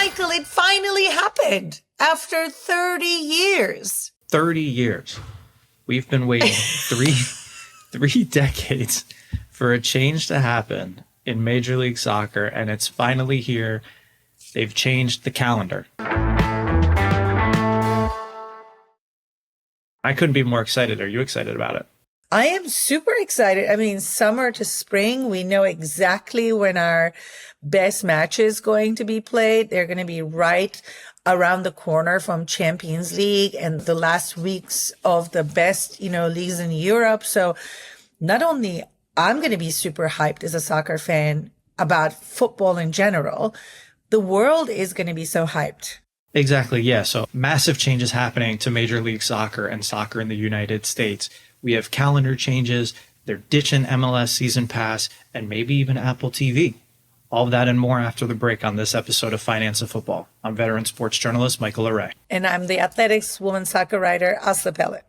Michael, it finally happened after 30 years. 30 years. We've been waiting three decades for a change to happen in Major League Soccer, and it's finally here. They've changed the calendar. I couldn't be more excited. Are you excited about it? I am super excited. I mean, summer to spring, we know exactly when our best match is going to be played. They're going to be right around the corner from Champions League and the last weeks of the best, leagues in Europe. So not only I'm going to be super hyped as a soccer fan about football in general, the world is going to be so hyped. Exactly. Yeah. So massive changes happening to Major League Soccer and soccer in the United States. We have calendar changes. They're ditching MLS season pass and maybe even Apple TV. All of that and more after the break on this episode of Finance of Football. I'm veteran sports journalist Michael Array. And I'm the athletics women's soccer writer, Asli.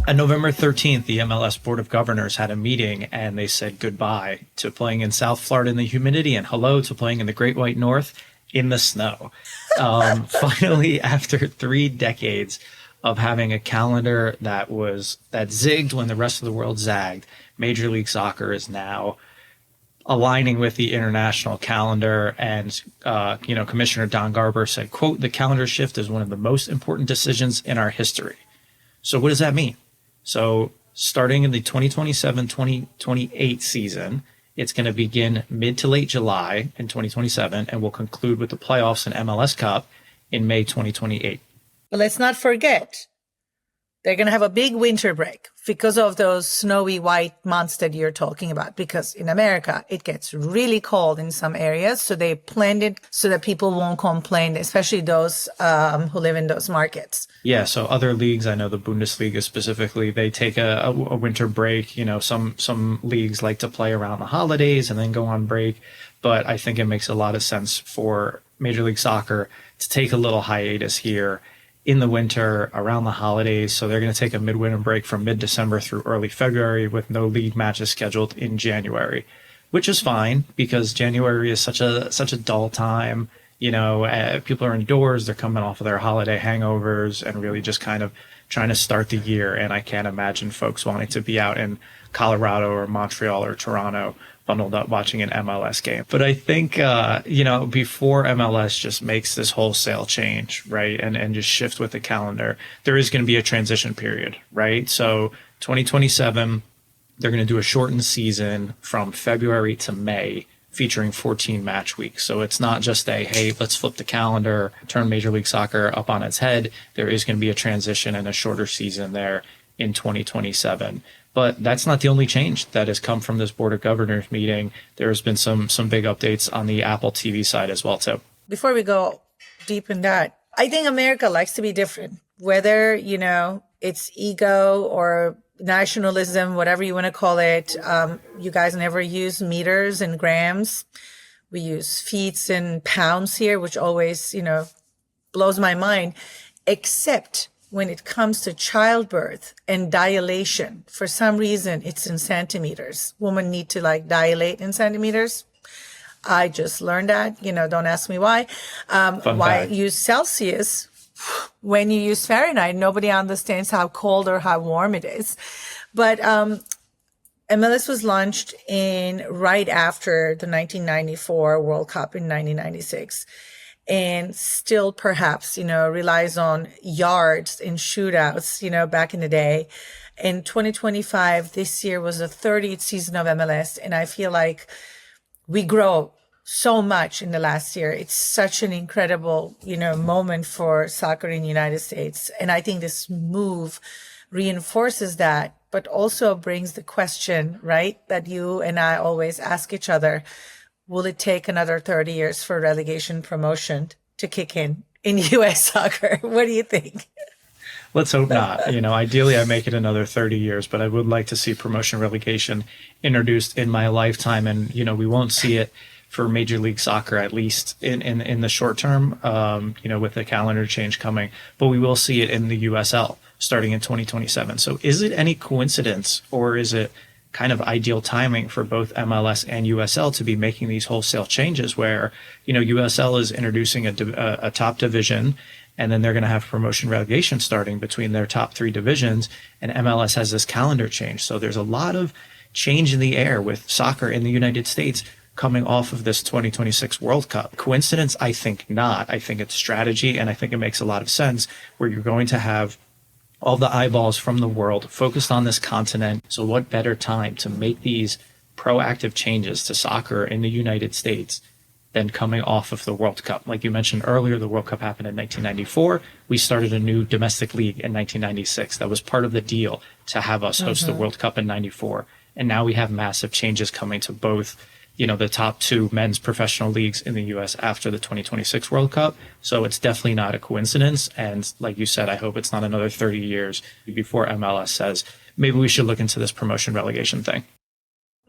On November 13th, the MLS Board of Governors had a meeting and they said goodbye to playing in South Florida in the humidity and hello to playing in the Great White North in the snow. Finally, after 3 decades of having a calendar that zigged when the rest of the world zagged, Major League Soccer is now aligning with the international calendar. And, Commissioner Don Garber said, quote, "The calendar shift is one of the most important decisions in our history." So what does that mean? So starting in the 2027-2028 season, it's going to begin mid to late July in 2027 and will conclude with the playoffs and MLS Cup in May 2028. But let's not forget, they're going to have a big winter break because of those snowy white months that you're talking about. Because in America, it gets really cold in some areas. So they planned it so that people won't complain, especially those who live in those markets. Yeah, so other leagues, I know the Bundesliga specifically, they take a winter break. Some leagues like to play around the holidays and then go on break. But I think it makes a lot of sense for Major League Soccer to take a little hiatus here in the winter around the holidays. So they're going to take a midwinter break from mid-December through early February with no league matches scheduled in January, which is fine because January is such a dull time. People are indoors, they're coming off of their holiday hangovers and really just kind of trying to start the year. And I can't imagine folks wanting to be out in Colorado or Montreal or Toronto bundled up watching an MLS game. But I think, before MLS just makes this wholesale change, right, and just shift with the calendar, there is going to be a transition period, right? So 2027, they're going to do a shortened season from February to May, featuring 14 match weeks. So it's not just hey, let's flip the calendar, turn Major League Soccer up on its head. There is going to be a transition and a shorter season there in 2027. But that's not the only change that has come from this Board of Governors meeting. There's been some big updates on the Apple TV side as well, too. Before we go deep in that, I think America likes to be different, whether, it's ego or nationalism, whatever you want to call it. You guys never use meters and grams. We use feet and pounds here, which always, blows my mind, except when it comes to childbirth and dilation. For some reason, it's in centimeters. Women need to dilate in centimeters. I just learned that, don't ask me why. Why use Celsius when you use Fahrenheit? Nobody understands how cold or how warm it is. But MLS was launched right after the 1994 World Cup in 1996. And still perhaps, relies on yards and shootouts, back in the day. In 2025, this year was the 30th season of MLS. And I feel like we grow so much in the last year. It's such an incredible, moment for soccer in the United States. And I think this move reinforces that, but also brings the question, right, that you and I always ask each other. Will it take another 30 years for relegation promotion to kick in U.S. soccer? What do you think? Let's hope not. Ideally I make it another 30 years, but I would like to see promotion relegation introduced in my lifetime. And, we won't see it for Major League Soccer, at least in the short term, with the calendar change coming, but we will see it in the USL starting in 2027. So is it any coincidence, or is it kind of ideal timing for both MLS and USL to be making these wholesale changes where, USL is introducing a top division, and then they're going to have promotion relegation starting between their top three divisions, and MLS has this calendar change. So there's a lot of change in the air with soccer in the United States coming off of this 2026 World Cup. Coincidence? I think not. I think it's strategy, and I think it makes a lot of sense where you're going to have all the eyeballs from the world focused on this continent. So what better time to make these proactive changes to soccer in the United States than coming off of the World Cup? Like you mentioned earlier, the World Cup happened in 1994. We started a new domestic league in 1996. That was part of the deal to have us host the World Cup in 94. And now we have massive changes coming to both, the top two men's professional leagues in the US after the 2026 World Cup. So it's definitely not a coincidence. And like you said, I hope it's not another 30 years before MLS says, maybe we should look into this promotion relegation thing.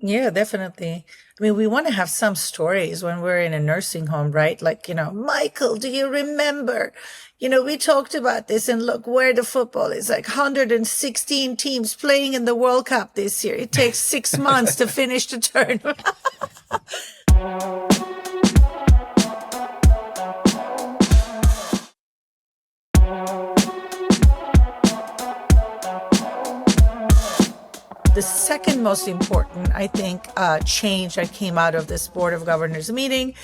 Yeah, definitely. I mean, we want to have some stories when we're in a nursing home, right? Like, Michael, do you remember? We talked about this, and look where the football is, like 116 teams playing in the World Cup this year. It takes 6 months to finish the tournament. The second most important, I think, change that came out of this Board of Governors meeting,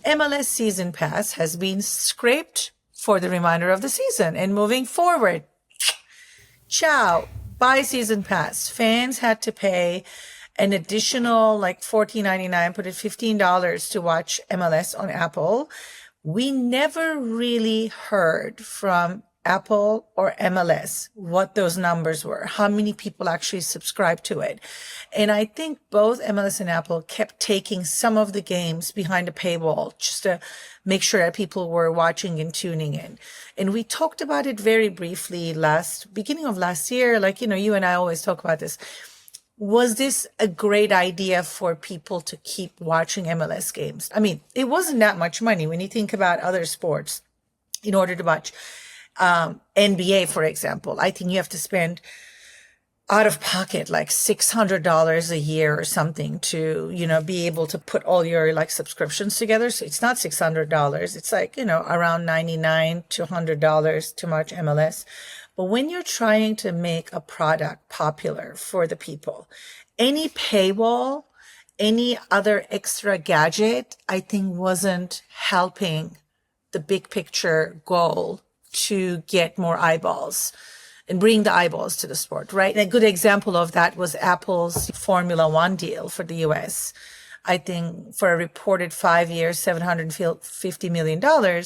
MLS Season Pass has been scraped for the remainder of the season. And moving forward, ciao, buy Season Pass. Fans had to pay an additional like $14.99, put it $15 to watch MLS on Apple. We never really heard from Apple or MLS what those numbers were, how many people actually subscribed to it. And I think both MLS and Apple kept taking some of the games behind a paywall just to make sure that people were watching and tuning in. And we talked about it very briefly beginning of last year. Like, you and I always talk about this. Was this a great idea for people to keep watching MLS games? I mean, it wasn't that much money when you think about other sports in order to watch NBA, for example. I think you have to spend out of pocket like $600 a year or something to, be able to put all your like subscriptions together. So it's not $600. It's like, around $99 to $100 to watch MLS. But when you're trying to make a product popular for the people, any paywall, any other extra gadget, I think wasn't helping the big picture goal to get more eyeballs and bring the eyeballs to the sport, right? And a good example of that was Apple's Formula One deal for the US. I think for a reported 5 years, $750 million,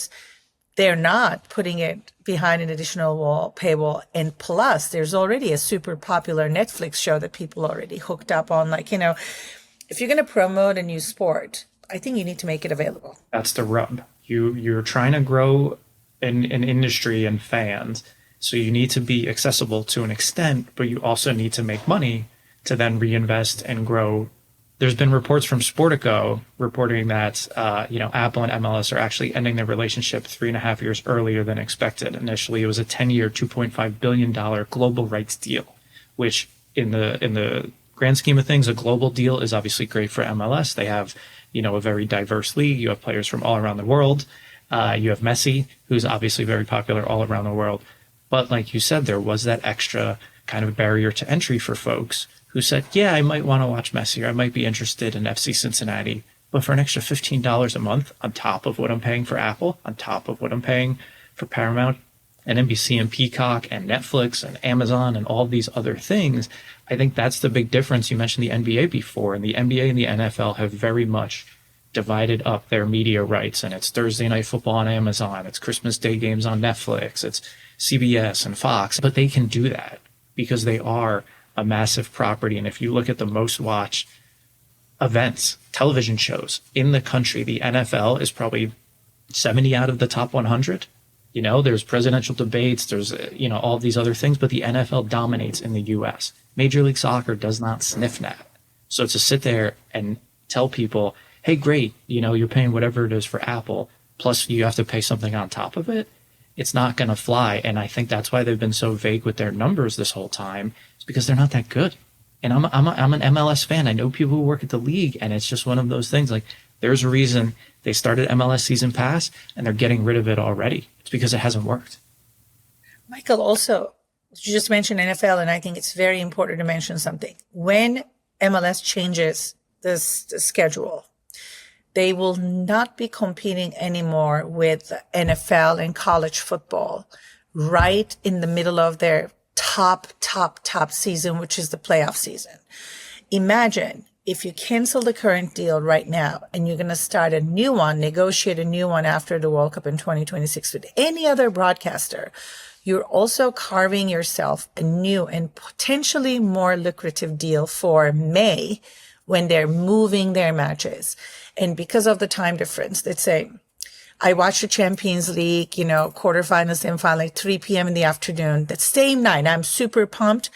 they're not putting it behind an additional paywall. And plus, there's already a super popular Netflix show that people already hooked up on. Like, if you're going to promote a new sport, I think you need to make it available. That's the rub. You're trying to grow an industry and fans, so you need to be accessible to an extent, but you also need to make money to then reinvest and grow. There's been reports from Sportico reporting that Apple and MLS are actually ending their relationship 3.5 years earlier than expected. Initially, it was a 10-year, $2.5 billion global rights deal, which in the grand scheme of things, a global deal is obviously great for MLS. They have a very diverse league. You have players from all around the world. You have Messi, who's obviously very popular all around the world. But like you said, there was that extra kind of barrier to entry for folks who said, yeah, I might want to watch Messi, or I might be interested in FC Cincinnati. But for an extra $15 a month on top of what I'm paying for Apple, on top of what I'm paying for Paramount and NBC and Peacock and Netflix and Amazon and all these other things, I think that's the big difference. You mentioned the NBA before, and the NBA and the NFL have very much divided up their media rights, and it's Thursday Night Football on Amazon, it's Christmas Day games on Netflix, it's CBS and Fox. But they can do that because they are a massive property. And if you look at the most watched events, television shows in the country, the NFL is probably 70 out of the top 100. There's presidential debates, there's all these other things, but the NFL dominates in the US. Major League Soccer does not sniff that. So to sit there and tell people, hey, great, you're paying whatever it is for Apple, plus you have to pay something on top of it. It's not going to fly. And I think that's why they've been so vague with their numbers this whole time. It's because they're not that good. And I'm an MLS fan. I know people who work at the league, and it's just one of those things. Like, there's a reason they started MLS Season Pass, and they're getting rid of it already. It's because it hasn't worked. Michael, also, you just mentioned NFL, and I think it's very important to mention something. When MLS changes the schedule, they will not be competing anymore with NFL and college football right in the middle of their top season, which is the playoff season. Imagine if you cancel the current deal right now and you're going to start a new one, negotiate a new one after the World Cup in 2026 with any other broadcaster, you're also carving yourself a new and potentially more lucrative deal for May when they're moving their matches. And because of the time difference, let's say I watched the Champions League, quarterfinals, semifinal, like 3 p.m. in the afternoon. That same night, I'm super pumped.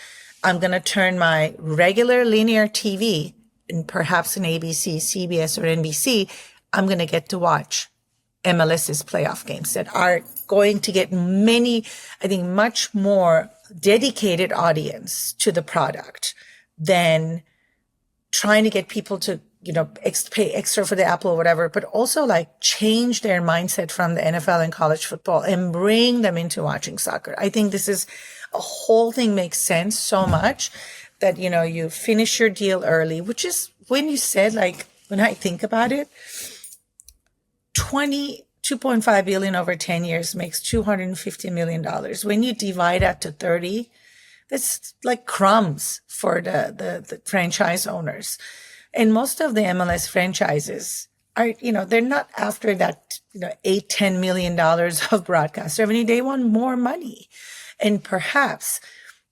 I'm going to turn my regular linear TV, and perhaps an ABC, CBS, or NBC. I'm going to get to watch MLS's playoff games that are going to get much more dedicated audience to the product than trying to get people to pay extra for the Apple or whatever, but also like change their mindset from the NFL and college football and bring them into watching soccer. I think this is a whole thing makes sense so much that, you finish your deal early, which is when you said, like, when I think about it, 2.5 billion over 10 years makes $250 million. When you divide that to 30, that's like crumbs for the franchise owners. And most of the MLS franchises are, they're not after that, $8-10 million of broadcast revenue. They want more money. And perhaps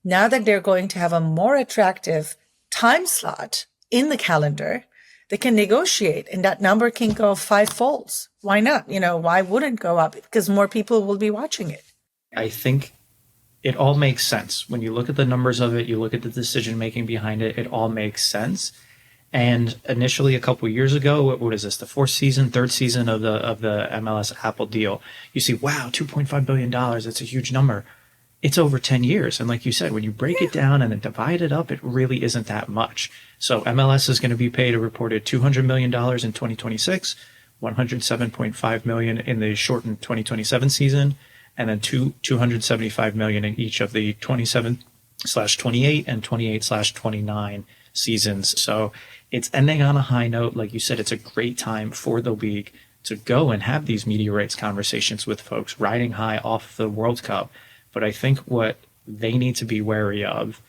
now that they're going to have a more attractive time slot in the calendar, they can negotiate and that number can go fivefolds. Why not? Why wouldn't it go up? Because more people will be watching it. I think it all makes sense. When you look at the numbers of it, you look at the decision making behind it, it all makes sense. And initially, a couple of years ago, what is this? The third season of the MLS Apple deal. You see, wow, $2.5 billion. That's a huge number. It's over 10 years. And like you said, when you break it down and then divide it up, it really isn't that much. So MLS is going to be paid a reported $200 million in 2026, $107.5 million in the shortened 2027 season, and then $275 million in each of the 27/28 and 28/29 seasons. So it's ending on a high note. Like you said, it's a great time for the league to go and have these media rights conversations with folks riding high off the World Cup. But I think what they need to be wary of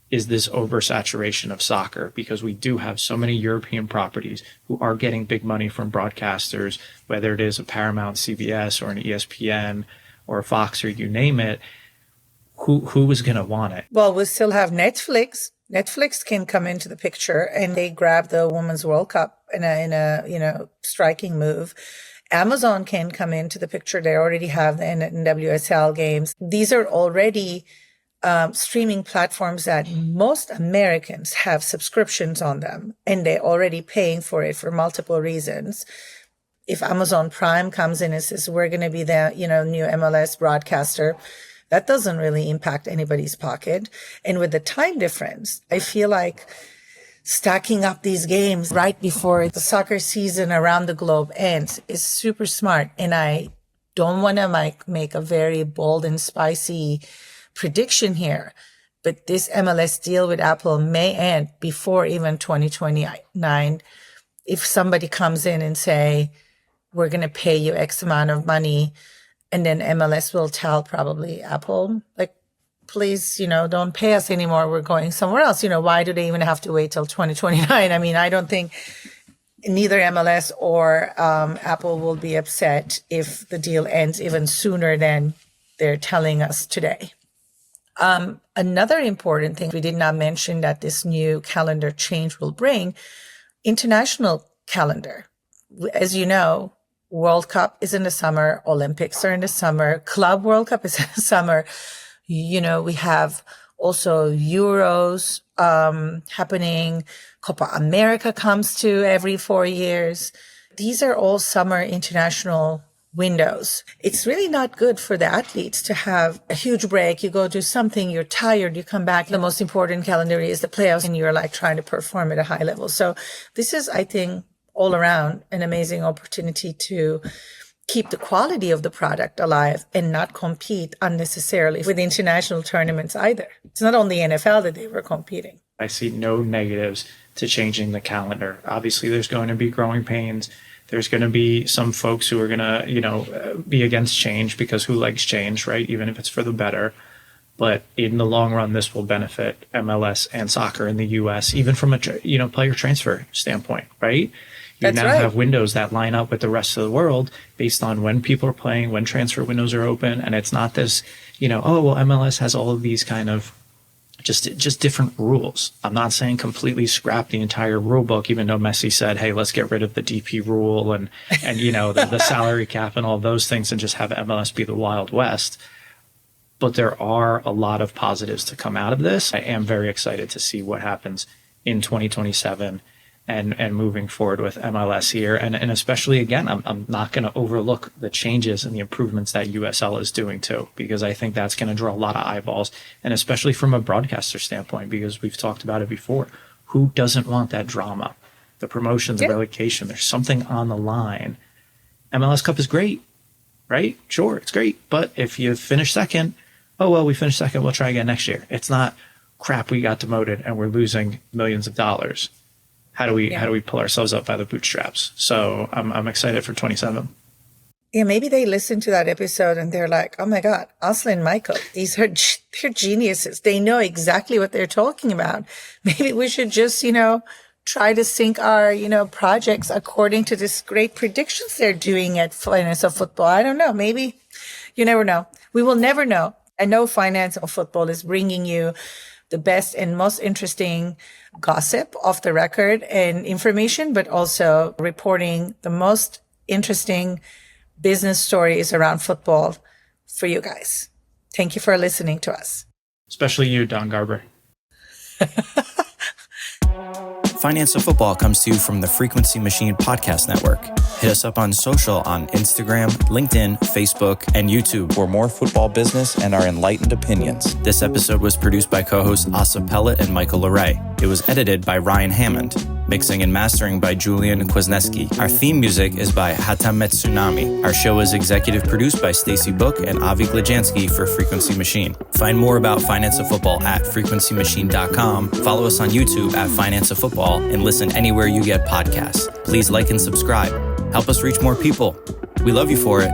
is this oversaturation of soccer, because we do have so many European properties who are getting big money from broadcasters, whether it is a Paramount, CBS, or an ESPN or a Fox, or you name it. Who is going to want it? Well, we still have Netflix. Netflix can come into the picture, and they grab the Women's World Cup in a striking move. Amazon can come into the picture. They already have the NWSL games. These are already streaming platforms that most Americans have subscriptions on them, and they're already paying for it for multiple reasons. If Amazon Prime comes in and says, we're going to be the, new MLS broadcaster, that doesn't really impact anybody's pocket. And with the time difference, I feel like stacking up these games right before the soccer season around the globe ends is super smart. And I don't want to make a very bold and spicy prediction here, but this MLS deal with Apple may end before even 2029. If somebody comes in and say, we're going to pay you X amount of money, and then MLS will tell probably Apple, like, please, don't pay us anymore. We're going somewhere else. Why do they even have to wait till 2029? I mean, I don't think neither MLS or Apple will be upset if the deal ends even sooner than they're telling us today. Another important thing we did not mention that this new calendar change will bring, international calendar. As you know, World Cup is in the summer, Olympics are in the summer, Club World Cup is in the summer. We have Also Euros happening. Copa America comes to every 4 years. These are all summer international windows. It's really not good for the athletes to have a huge break. You go do something, you're tired, you come back. The most important calendar is the playoffs and you're like trying to perform at a high level. So this is, I think, all around an amazing opportunity to keep the quality of the product alive and not compete unnecessarily with international tournaments either. It's not only NFL that they were competing. I see no negatives to changing the calendar. Obviously, there's going to be growing pains. There's going to be some folks who are going to, be against change because who likes change, right? Even if it's for the better. But in the long run, this will benefit MLS and soccer in the U.S., even from a, player transfer standpoint, right? You now have windows that line up with the rest of the world based on when people are playing, when transfer windows are open. And it's not this, MLS has all of these kind of just different rules. I'm not saying completely scrap the entire rule book, even though Messi said, hey, let's get rid of the DP rule and the salary cap and all those things and just have MLS be the Wild West. But there are a lot of positives to come out of this. I am very excited to see what happens in 2027 and moving forward with MLS here. And especially, again, I'm not going to overlook the changes and the improvements that USL is doing too, because I think that's going to draw a lot of eyeballs, and especially from a broadcaster standpoint, because we've talked about it before. Who doesn't want that drama? The promotion, the relegation, there's something on the line. MLS Cup is great, right? Sure, it's great. But if you finish second, we finished second, we'll try again next year. It's not crap, we got demoted and we're losing millions of dollars. How do we pull ourselves up by the bootstraps? So I'm excited for 27. Yeah, maybe they listen to that episode and they're like, oh my God, Asli and Michael, they're geniuses. They know exactly what they're talking about. Maybe we should just, try to sync our, projects according to this great predictions they're doing at Finance of Football. I don't know. Maybe you never know. We will never know. I know Finance of Football is bringing you the best and most interesting gossip off the record and information, but also reporting the most interesting business stories around football for you guys. Thank you for listening to us. Especially you, Don Garber. Finance of Football comes to you from the Frequency Machine Podcast Network. Hit us up on social on Instagram, LinkedIn, Facebook, and YouTube for more football business and our enlightened opinions. This episode was produced by co-hosts Asa Pellet and Michael Leray. It was edited by Ryan Hammond. Mixing and mastering by Julian Kwasniewski. Our theme music is by Hatamet Tsunami. Our show is executive produced by Stacy Book and Avi Glajansky for Frequency Machine. Find more about Finance of Football at frequencymachine.com. Follow us on YouTube at Finance of Football and listen anywhere you get podcasts. Please like and subscribe. Help us reach more people. We love you for it.